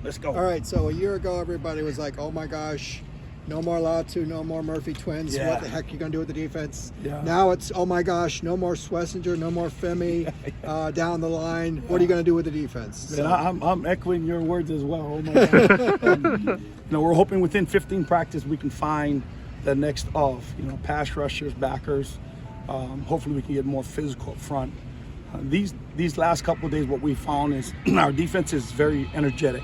Let's go. All right, so a year ago, everybody was like, oh my gosh, no more Latu, no more Murphy twins. Yeah. What the heck are you going to do with the defense? Yeah. Now it's, oh my gosh, no more Schlesinger, no more Femi down the line. What are you going to do with the defense? So, I'm echoing your words as well. Oh my God. We're hoping within 15 practice we can find the next pass rushers, backers. Hopefully we can get more physical up front. These last couple of days, what we found is our defense is very energetic.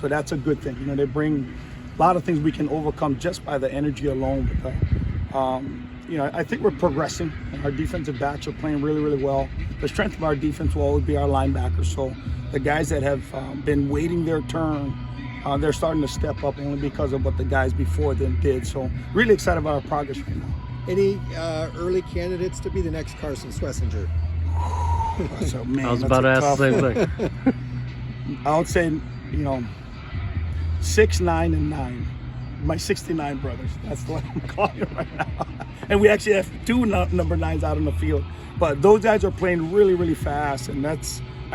So that's a good thing. They bring a lot of things we can overcome just by the energy alone. But, I think we're progressing. Our defensive backs are playing really, really well. The strength of our defense will always be our linebackers. So the guys that have been waiting their turn, they're starting to step up only because of what the guys before them did. So really excited about our progress right now. Any early candidates to be the next Carson Schlesinger? So, man, I was about to ask the same thing. I would say, 6, 9, and 9. My 69 brothers. That's what I'm calling it right now. And we actually have 2 number 9s out on the field. But those guys are playing really, really fast, and I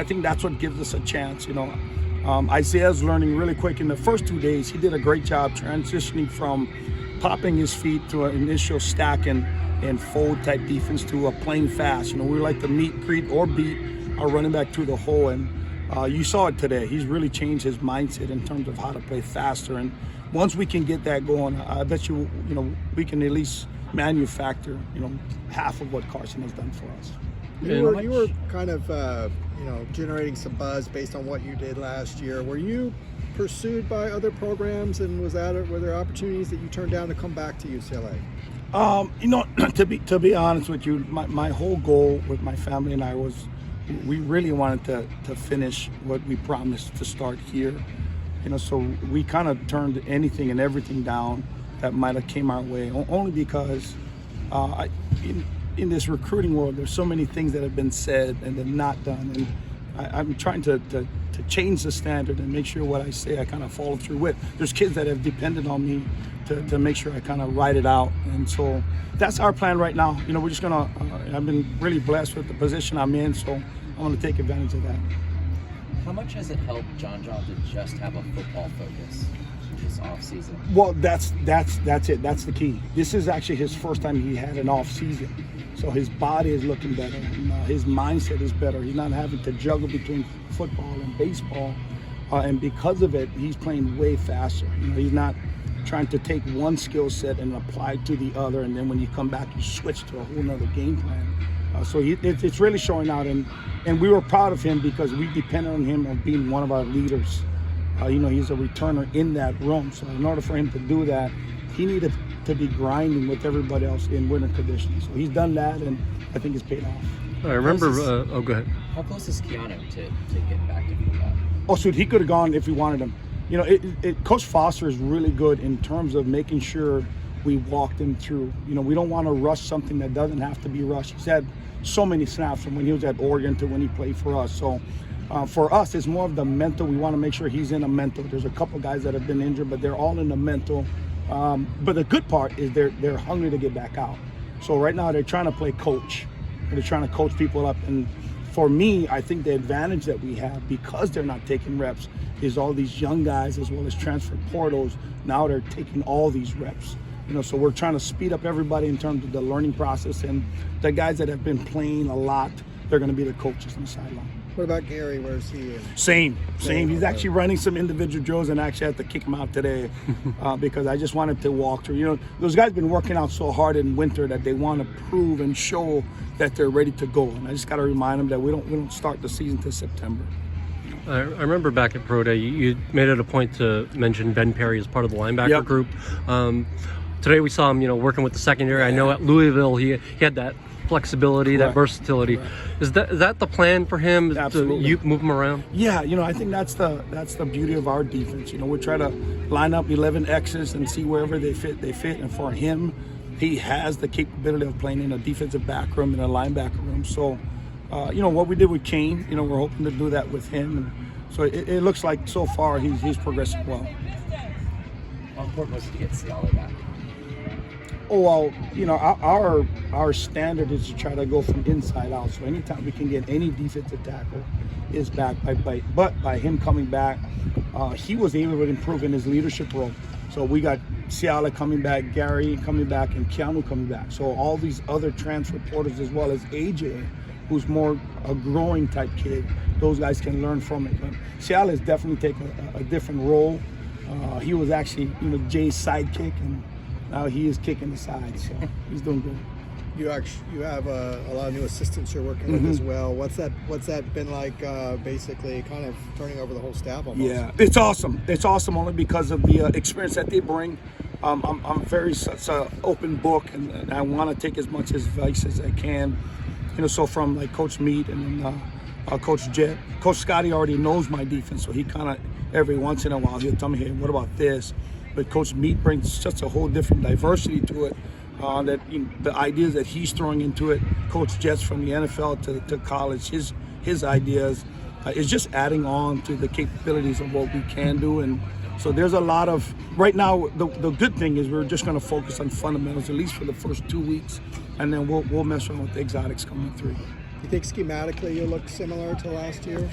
think that's what gives us a chance. Isaiah's learning really quick. In the first 2 days, he did a great job transitioning from popping his feet to an initial stack and fold type defense to a playing fast. We like to meet, greet, or beat our running back through the hole. And you saw it today. He's really changed his mindset in terms of how to play faster. And once we can get that going, I bet you, we can at least manufacture, half of what Carson has done for us. You were kind of, generating some buzz based on what you did last year. Were you pursued by other programs, and were there opportunities that you turned down to come back to UCLA? To be honest with you, my whole goal with my family and I was, we really wanted to finish what we promised to start here. So we kind of turned anything and everything down that might have came our way, only because in this recruiting world, there's so many things that have been said and then not done. And I'm trying to change the standard and make sure what I say I kind of follow through with. There's kids that have depended on me to make sure I kind of write it out. And so that's our plan right now. We're just gonna, I've been really blessed with the position I'm in, so I'm gonna take advantage of that. How much has it helped John to just have a football focus this off season? Well, that's it. That's the key. This is actually his first time he had an off season. So his body is looking better. And, his mindset is better. He's not having to juggle between football and baseball. And because of it, he's playing way faster. He's not trying to take one skill set and apply it to the other. And then when you come back, you switch to a whole nother game plan. So it's really showing out. And we were proud of him because we depended on him on being one of our leaders. He's a returner in that room. So in order for him to do that, he needed to be grinding with everybody else in winter conditions. So he's done that, and I think it's paid off. I remember, go ahead. How close is Keanu to getting back to football? Oh, shoot, he could have gone if we wanted him. Coach Foster is really good in terms of making sure we walk him through. We don't want to rush something that doesn't have to be rushed. He's had so many snaps from when he was at Oregon to when he played for us. So for us, it's more of the mental. We want to make sure he's in a mental. There's a couple guys that have been injured, but they're all in the mental. But the good part is they're hungry to get back out. So right now they're trying to play coach. They're trying to coach people up. And for me, I think the advantage that we have, because they're not taking reps, is all these young guys as well as transfer portals. Now they're taking all these reps. So we're trying to speed up everybody in terms of the learning process. And the guys that have been playing a lot, they're going to be the coaches on the sideline. What about Gary? Where's he? Same. He's actually running some individual drills, and actually had to kick him out today because I just wanted to walk through. Those guys have been working out so hard in winter that they want to prove and show that they're ready to go. And I just got to remind them that we don't start the season till September. I remember back at Pro Day, you made it a point to mention Ben Perry as part of the linebacker group. Today we saw him, working with the secondary. I know at Louisville he had that flexibility, that versatility. Is that the plan for him? Absolutely. To move him around? Yeah, I think that's the beauty of our defense. We try to line up 11 X's and see wherever they fit. And for him, he has the capability of playing in a defensive back room and a linebacker room. So, what we did with Kane, we're hoping to do that with him. And so it looks like so far he's progressing well. How important was it to get Ciala back? Oh well, our standard is to try to go from inside out. So anytime we can get any defensive tackle is back by him coming back, he was able to improve in his leadership role. So we got Ciala coming back, Gary coming back, and Keanu coming back. So all these other transfer porters, as well as AJ, who's more a growing type kid, those guys can learn from it. But Ciala has definitely taken a different role. He was actually, Jay's sidekick, and now he is kicking the side. So he's doing good. You have a lot of new assistants you're working with as well. What's that been like? Basically, kind of turning over the whole staff almost. Yeah, it's awesome. It's awesome only because of the experience that they bring. I'm very such an open book, and I want to take as much advice as I can. So from like Coach Meat and then Coach Jet, Coach Scotty already knows my defense, so he kind of every once in a while he'll tell me, hey, what about this? But Coach Meat brings such a whole different diversity to it. That the ideas that he's throwing into it, Coach Jets from the NFL to college, his ideas is just adding on to the capabilities of what we can do. And so there's a lot of, right now, the good thing is we're just going to focus on fundamentals, at least for the first 2 weeks, and then we'll mess around with the exotics coming through. You think schematically you look similar to last year?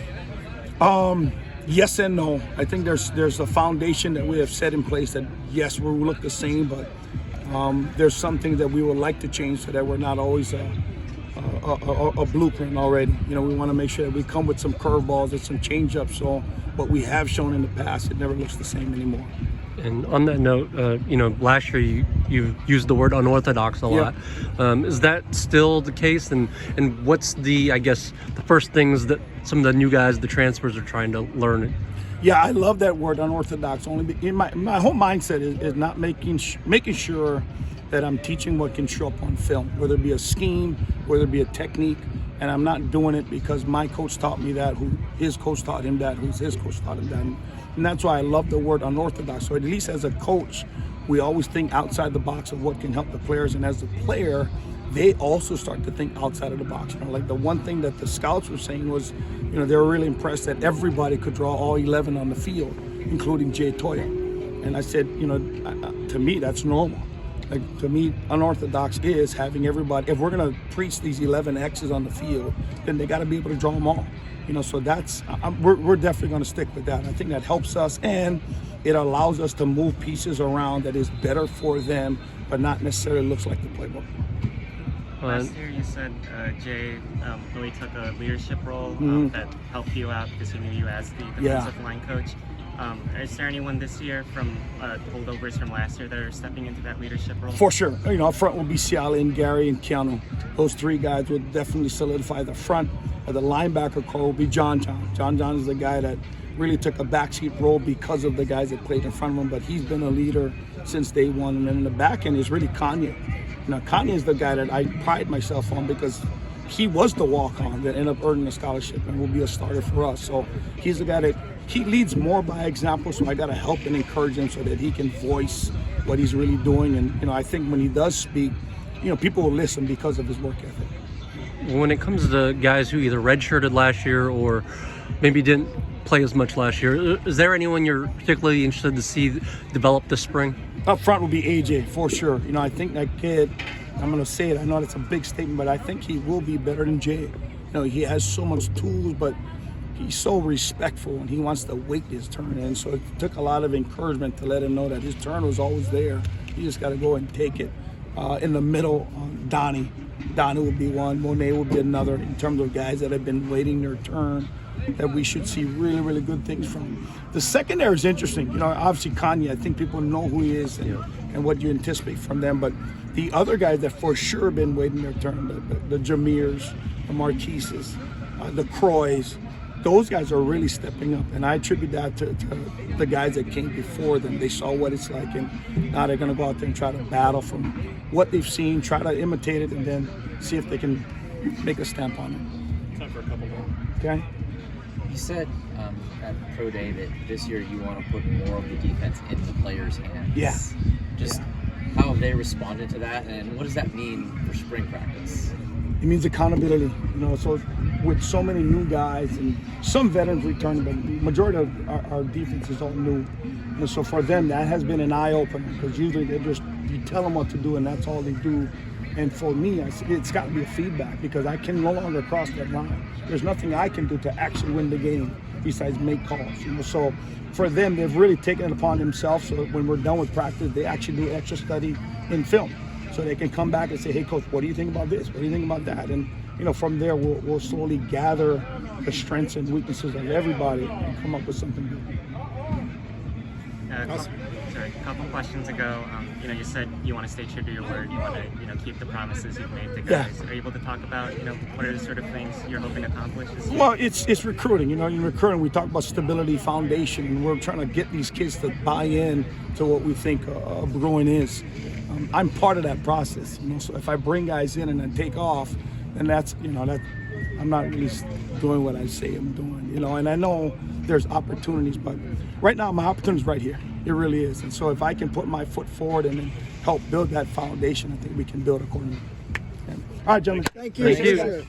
Yes and no. I think there's a foundation that we have set in place that, yes, we will look the same, but there's something that we would like to change so that we're not always a blueprint already. We want to make sure that we come with some curveballs and some change-ups. So what we have shown in the past, it never looks the same anymore. And on that note, last year you used the word unorthodox a lot. Is that still the case? And what's the first things that some of the new guys, the transfers, are trying to learn? Yeah, I love that word unorthodox. Only in my whole mindset is not making sure that I'm teaching what can show up on film, whether it be a scheme, whether it be a technique. And I'm not doing it because my coach taught me that, who his coach taught him that, who's his coach taught him that. And that's why I love the word unorthodox. So at least as a coach, we always think outside the box of what can help the players. And as a player, they also start to think outside of the box. Like the one thing that the scouts were saying was, they were really impressed that everybody could draw all 11 on the field, including Jay Toya. And I said, to me, that's normal. Like, to me, unorthodox is having everybody, if we're going to preach these 11 X's on the field, then they got to be able to draw them all. So that's, we're definitely going to stick with that. I think that helps us, and it allows us to move pieces around that is better for them, but not necessarily looks like the playbook. Last year you said Jay really took a leadership role that helped you out because he knew you as the defensive line coach. Is there anyone this year from holdovers from last year that are stepping into that leadership role? For sure. Up front will be Ciala and Gary and Keanu. Those three guys will definitely solidify the front. The linebacker core will be John. John is the guy that really took a backseat role because of the guys that played in front of him, but he's been a leader since day one. And then in the back end is really Kanye. Kanye is the guy that I pride myself on because he was the walk-on that ended up earning a scholarship and will be a starter for us. So he's the guy that he leads more by example, so I got to help and encourage him so that he can voice what he's really doing. And, I think when he does speak, people will listen because of his work ethic. When it comes to guys who either redshirted last year or maybe didn't play as much last year, is there anyone you're particularly interested to see develop this spring? Up front will be AJ, for sure. I think that kid, I'm going to say it, I know it's a big statement, but I think he will be better than Jay. He has so much tools, but he's so respectful and he wants to wait his turn. And so it took a lot of encouragement to let him know that his turn was always there. You just got to go and take it. In the middle, Donnie will be one, Monet will be another, in terms of guys that have been waiting their turn that we should see really, really good things from. The secondary is interesting. Obviously Kanye, I think people know who he is and what you anticipate from them. But the other guys that for sure have been waiting their turn, the Jamirs, the Marquises, the Croys, those guys are really stepping up. And I attribute that to the guys that came before them. They saw what it's like, and now they're going to go out there and try to battle from what they've seen, try to imitate it, and then see if they can make a stamp on it. Time for a couple more. Okay. You said at Pro Day that this year you want to put more of the defense in the players' hands. Yeah. How have they responded to that, and what does that mean for spring practice? It means accountability, you know. So with so many new guys and some veterans returning, but the majority of our defense is all new. And so for them, that has been an eye opener, because usually you tell them what to do and that's all they do. And for me, it's got to be a feedback, because I can no longer cross that line. There's nothing I can do to actually win the game besides make calls. You know, so for them, they've really taken it upon themselves. So when we're done with practice, they actually do extra study in film, so they can come back and say, "Hey, coach, what do you think about this? What do you think about that?" And you know, from there, we'll slowly gather the strengths and weaknesses of everybody and come up with something good. A couple questions ago, you know, you said you want to stay true to your word. You want to, you know, keep the promises you've made to guys. Are you able to talk about, you know, what are the sort of things you're hoping to accomplish this year? Well, it's recruiting. You know, in recruiting, we talk about stability, foundation, and we're trying to get these kids to buy in to what we think a Bruin is. I'm part of that process. You know, so if I bring guys in and then take off, then that's, you know, that I'm not really doing what I say I'm doing. You know, and I know there's opportunities, but right now my opportunity is right here. It really is. And so if I can put my foot forward and then help build that foundation, I think we can build accordingly. All right, gentlemen. Thank you. Thank you.